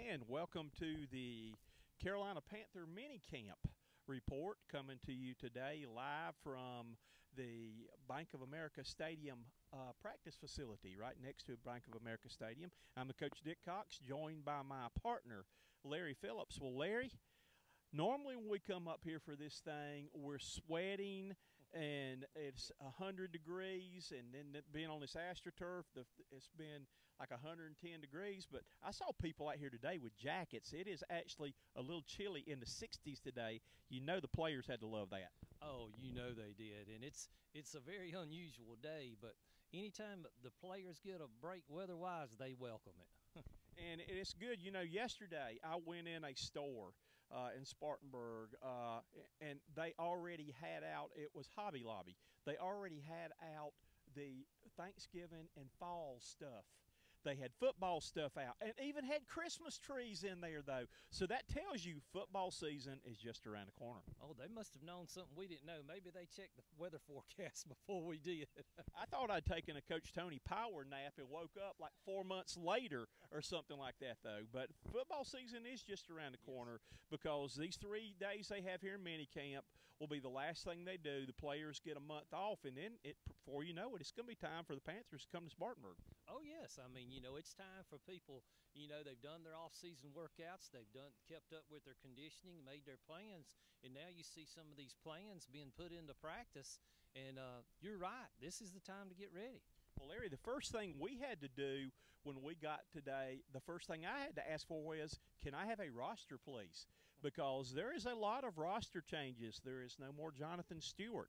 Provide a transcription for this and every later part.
And welcome to the Carolina Panther mini camp report, coming to you today live from the Bank of America Stadium practice facility right next to Bank of America Stadium. I'm the coach, Dick Cox, joined by my partner, Larry Phillips. Well, Larry, normally when we come up here for this thing, we're sweating and it's 100 degrees, and then being on this AstroTurf, it's been like 110 degrees. But I saw people out here today with jackets. It is actually a little chilly in the 60s today. You know the players had to love that. Oh, you know they did, and it's a very unusual day, but anytime the players get a break weather-wise, they welcome it. And it's good. You know, yesterday I went in a store in Spartanburg, and they already had out, it was Hobby Lobby, they already had out the Thanksgiving and fall stuff. They had football stuff out and even had Christmas trees in there, though. So that tells you football season is just around the corner. Oh, they must have known something we didn't know. Maybe they checked the weather forecast before we did. I thought I'd taken a Coach Tony power nap and woke up like 4 months later or something like that, though. But football season is just around the corner, because these 3 days they have here in minicamp will be the last thing they do. The players get a month off, and then before you know it, it's going to be time for the Panthers to come to Spartanburg. Oh, yes. I mean, you know, it's time for people, you know, they've done their off-season workouts, they've kept up with their conditioning, made their plans, and now you see some of these plans being put into practice, and you're right, this is the time to get ready. Well, Larry, the first thing we had to do when we got today, the first thing I had to ask for was, can I have a roster, please? Because there is a lot of roster changes. There is no more Jonathan Stewart.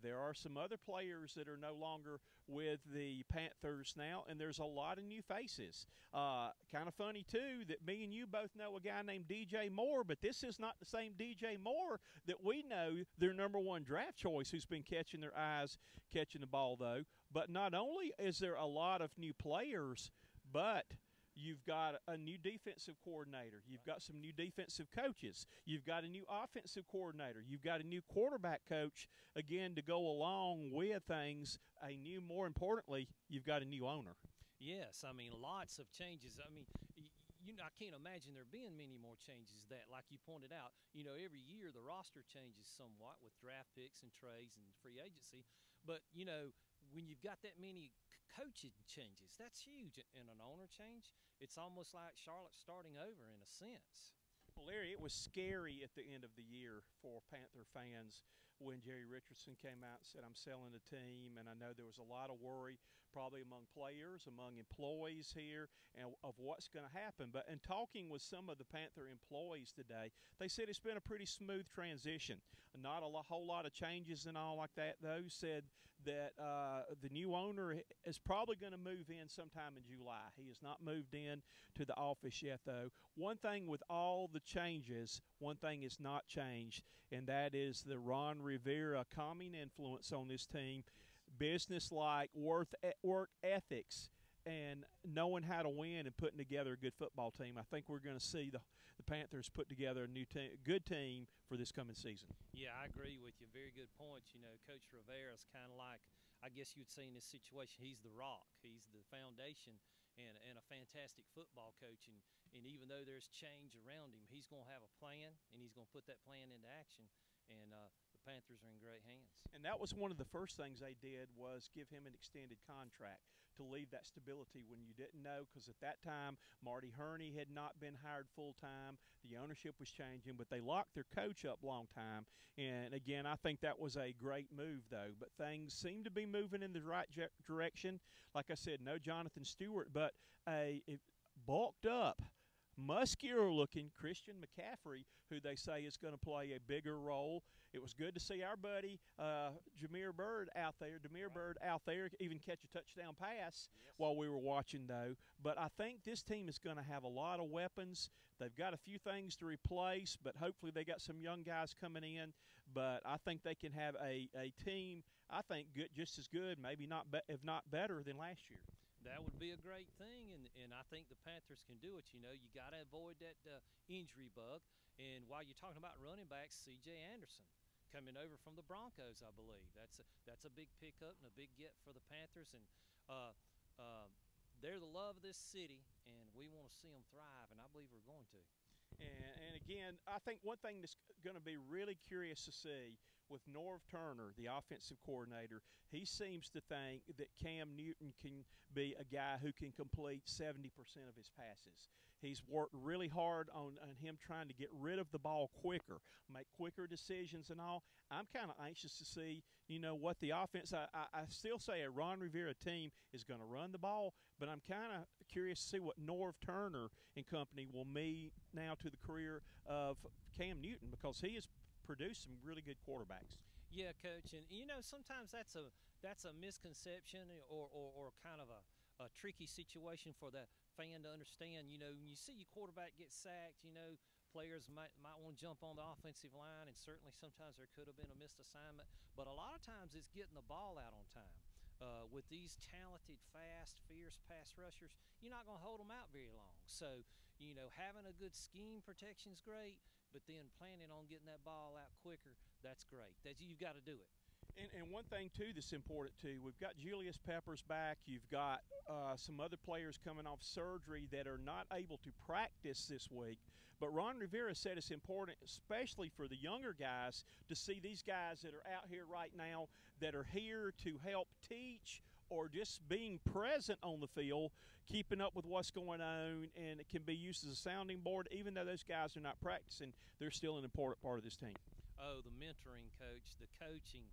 There are some other players that are no longer with the Panthers now, and there's a lot of new faces. Kind of funny, too, that me and you both know a guy named DJ Moore, but this is not the same DJ Moore that we know, their #1 draft choice, who's been catching their eyes, catching the ball, though. But not only is there a lot of new players, but you've got a new defensive coordinator. You've got some new defensive coaches. You've got a new offensive coordinator. You've got a new quarterback coach, again, to go along with things. More importantly, you've got a new owner. Yes, I mean, lots of changes. I mean, you know, I can't imagine there being many more changes that, like you pointed out, you know, every year the roster changes somewhat with draft picks and trades and free agency. But, you know, when you've got that many coaching changes, that's huge. And an owner change, it's almost like Charlotte starting over in a sense. Well, Larry, it was scary at the end of the year for Panther fans when Jerry Richardson came out and said, I'm selling the team. And I know there was a lot of worry probably among players, among employees here, and of what's going to happen. But in talking with some of the Panther employees today, they said it's been a pretty smooth transition. Not a whole lot of changes and all like that, though. Said that the new owner is probably going to move in sometime in July. He has not moved in to the office yet, though. One thing with all the changes, one thing is not changed, and that is the Ron Rivera calming influence on this team, business-like work ethics, and knowing how to win and putting together a good football team. I think we're going to see the Panthers put together a new team, good team for this coming season. Yeah, I agree with you. Very good points. You know, Coach Rivera's kind of like, I guess you'd say in this situation, he's the rock. He's the foundation and a fantastic football coach. And even though there's change around him, he's going to have a plan, and he's going to put that plan into action. And the Panthers are in great hands. And that was one of the first things they did, was give him an extended contract to leave that stability when you didn't know, because at that time Marty Herney had not been hired full-time. The ownership was changing, but they locked their coach up long time. And, again, I think that was a great move, though. But things seem to be moving in the right direction. Like I said, no Jonathan Stewart, but a bulked up, muscular-looking Christian McCaffrey, who they say is going to play a bigger role. It was good to see our buddy Demir Bird out there, even catch a touchdown pass while we were watching, though. But I think this team is going to have a lot of weapons. They've got a few things to replace, but hopefully they got some young guys coming in. But I think they can have a team, I think, good, just as good, maybe not, if not better than last year. That would be a great thing, and I think the Panthers can do it. You know, you got to avoid that injury bug. And while you're talking about running backs, C.J. Anderson coming over from the Broncos, I believe. That's a big pickup and a big get for the Panthers. And they're the love of this city, and we want to see them thrive, and I believe we're going to. And again, I think one thing that's going to be really curious to see with Norv Turner, the offensive coordinator, he seems to think that Cam Newton can be a guy who can complete 70% of his passes. He's worked really hard on him trying to get rid of the ball quicker, make quicker decisions and all. I'm kind of anxious to see, what the offense – I still say a Ron Rivera team is going to run the ball, but I'm kind of curious to see what Norv Turner and company will mean now to the career of Cam Newton, because he has produced some really good quarterbacks. Yeah, Coach, and sometimes that's a misconception or kind of a tricky situation for the fan to understand. When you see your quarterback get sacked, players might want to jump on the offensive line, and certainly sometimes there could have been a missed assignment. But a lot of times it's getting the ball out on time. With these talented, fast, fierce pass rushers, you're not going to hold them out very long. So, having a good scheme protection is great, but then planning on getting that ball out quicker, that's great. You've got to do it. And one thing, too, that's important, too, we've got Julius Peppers back. You've got some other players coming off surgery that are not able to practice this week. But Ron Rivera said it's important, especially for the younger guys, to see these guys that are out here right now that are here to help teach or just being present on the field, keeping up with what's going on, and it can be used as a sounding board. Even though those guys are not practicing, they're still an important part of this team. Oh, the mentoring, Coach, the coaching,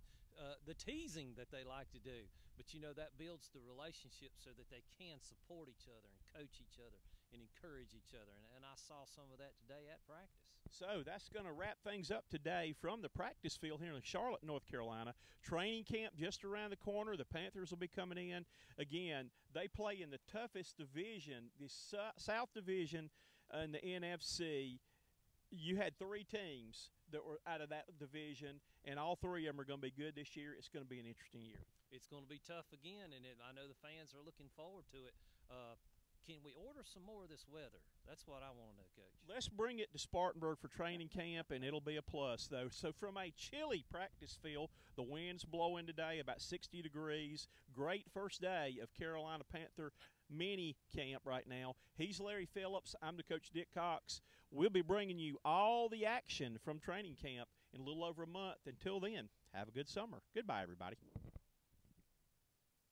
the teasing that they like to do. But, that builds the relationship so that they can support each other and coach each other and encourage each other. And I saw some of that today at practice. So that's going to wrap things up today from the practice field here in Charlotte, North Carolina. Training camp just around the corner. The Panthers will be coming in. Again, they play in the toughest division, the South Division in the NFC. You had 3 teams that were out of that division, and all 3 of them are going to be good this year. It's going to be an interesting year. It's going to be tough again, and I know the fans are looking forward to it. Can we order some more of this weather? That's what I want to know, Coach. Let's bring it to Spartanburg for training camp, and it'll be a plus, though. So from a chilly practice field, the wind's blowing today about 60 degrees. Great first day of Carolina Panther mini camp right now. He's Larry Phillips. I'm the coach, Dick Cox. We'll be bringing you all the action from training camp in a little over a month. Until then, have a good summer. Goodbye, everybody.